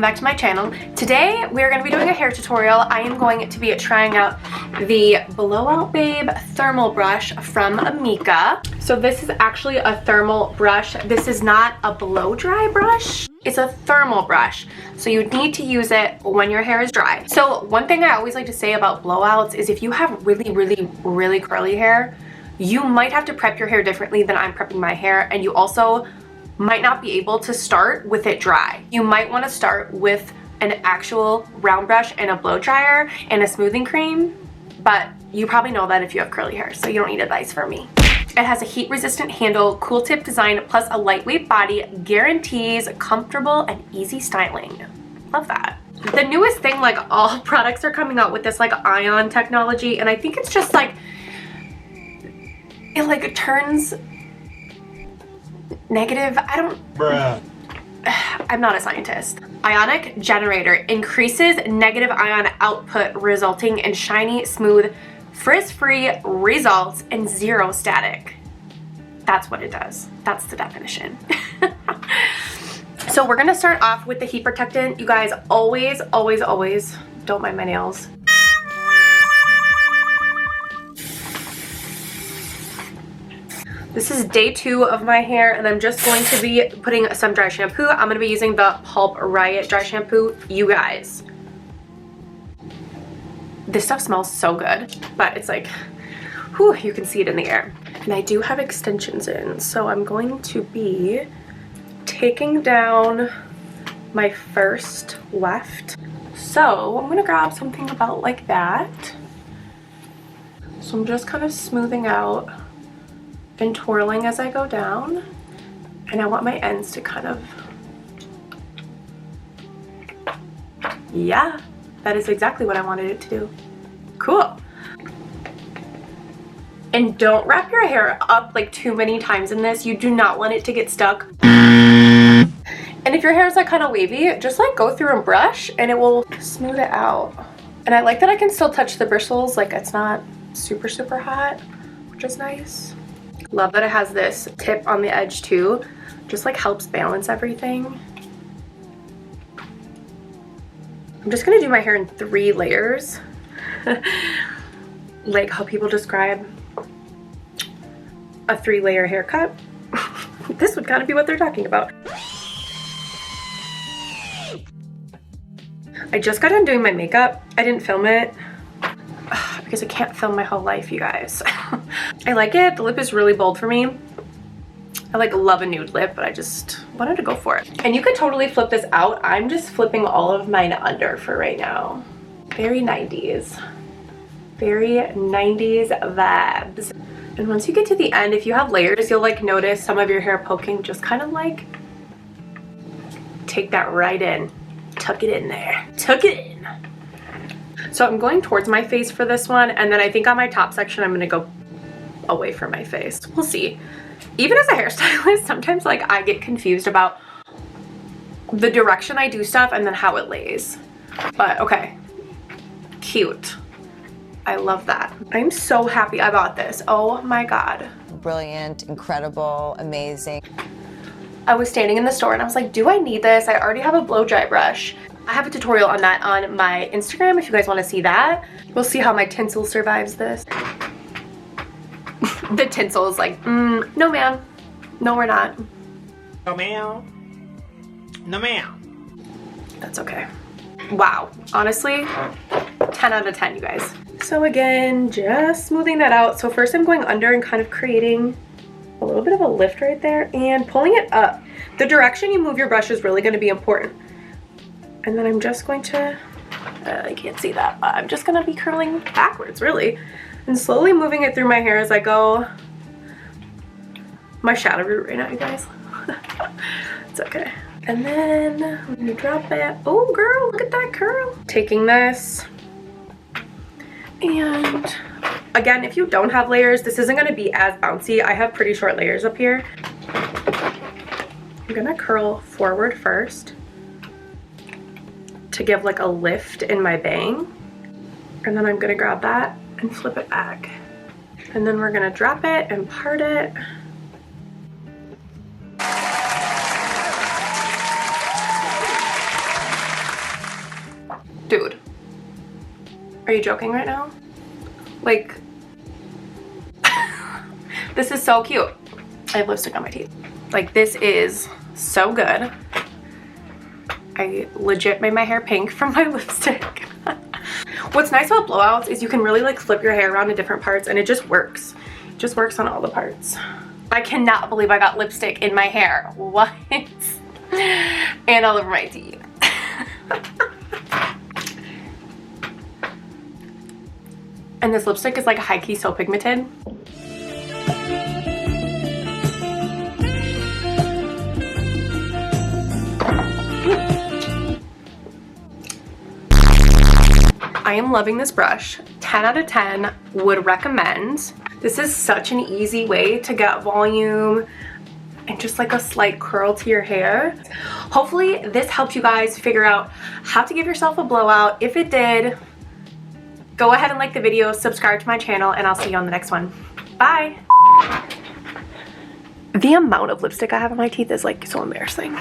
welcome back to my channel. Today we are going to be doing a hair tutorial. I am going to be trying out the Blowout Babe Thermal Brush from Amika. So this is actually a thermal brush. This is not a blow dry brush. It's a thermal brush. So you need to use it when your hair is dry. So one thing I always like to say about blowouts is if you have really curly hair, you might have to prep your hair differently than I'm prepping my hair, and you also might not be able to start with it dry. You might want to start with an actual round brush and a blow dryer and a smoothing cream, but you probably know that if you have curly hair, so you don't need advice from me. It has a heat resistant handle, cool tip design, plus a lightweight body, guarantees comfortable and easy styling. Love that. The newest thing, like all products are coming out with this like ion technology, and I think it's just like, it turns negative, I'm not a scientist. Ionic generator increases negative ion output, resulting in shiny, smooth, frizz-free results and zero static. That's what it does. That's the definition. So we're gonna start off with the heat protectant. You guys always, don't mind my nails. This is day 2 of my hair, and I'm just going to be putting some dry shampoo. I'm going to be using the Pulp Riot dry shampoo. You guys, this stuff smells so good, but it's like, whew, you can see it in the air. And I do have extensions in, so I'm going to be taking down my first weft. So I'm going to grab something about like that. So I'm just kind of smoothing out and twirling as I go down, and I want my ends to kind of, yeah, that is exactly what I wanted it to do. Cool. And don't wrap your hair up like too many times in this. You do not want it to get stuck. And if your hair is like kind of wavy, just like go through and brush and it will smooth it out. And I like that I can still touch the bristles, like it's not super hot, which is nice. Love that it has this tip on the edge too. Just like helps balance everything. I'm just gonna do my hair in 3 layers. Like how people describe a 3-layer haircut. This would kind of be what they're talking about. I just got done doing my makeup. I didn't film it because I can't film my whole life, you guys. I like it. The lip is really bold for me. I like love a nude lip, but I just wanted to go for it. And you could totally flip this out. I'm just flipping all of mine under for right now. Very 90s. Very 90s vibes. And once you get to the end, if you have layers, you'll like notice some of your hair poking. Just kind of like take that right in. Tuck it in there. Tuck it in. So I'm going towards my face for this one, and then I think on my top section I'm gonna go away from my face. We'll see. Even as a hairstylist, sometimes like I get confused about the direction I do stuff and then how it lays. But okay, cute. I love that. I'm so happy I bought this. Oh my god. Brilliant, incredible, amazing. I was standing in the store and I was like, do I need this? I already have a blow dry brush. I have a tutorial on that on my Instagram if you guys want to see that. We'll see how my tinsel survives this. The tinsel is like, no ma'am. No, we're not. No ma'am. No ma'am. That's okay. Wow. Honestly, 10 out of 10, you guys. So again, just smoothing that out. So first I'm going under and kind of creating a little bit of a lift right there and pulling it up. The direction you move your brush is really going to be important. And then I'm just going to, I can't see that, but I'm just going to be curling backwards, really. And slowly moving it through my hair as I go. My shadow root right now, you guys. It's okay. And then I'm going to drop it. Oh, girl, look at that curl. Taking this. And again, if you don't have layers, this isn't going to be as bouncy. I have pretty short layers up here. I'm going to curl forward first to give like a lift in my bang, and then I'm gonna grab that and flip it back, and then we're gonna drop it and part it. Are you joking right now? Like, this is so cute. I have lipstick on my teeth. Like, this is so good. I legit made my hair pink from my lipstick. What's nice about blowouts is you can really like flip your hair around to different parts and it just works. It just works on all the parts. I cannot believe I got lipstick in my hair. What? And all over my teeth. And this lipstick is like high-key so pigmented. I am loving this brush. 10 out of 10 would recommend. This is such an easy way to get volume and just like a slight curl to your hair. Hopefully this helped you guys figure out how to give yourself a blowout. If it did, go ahead and like the video, subscribe to my channel, and I'll see you on the next one. Bye. The amount of lipstick I have on my teeth is like so embarrassing.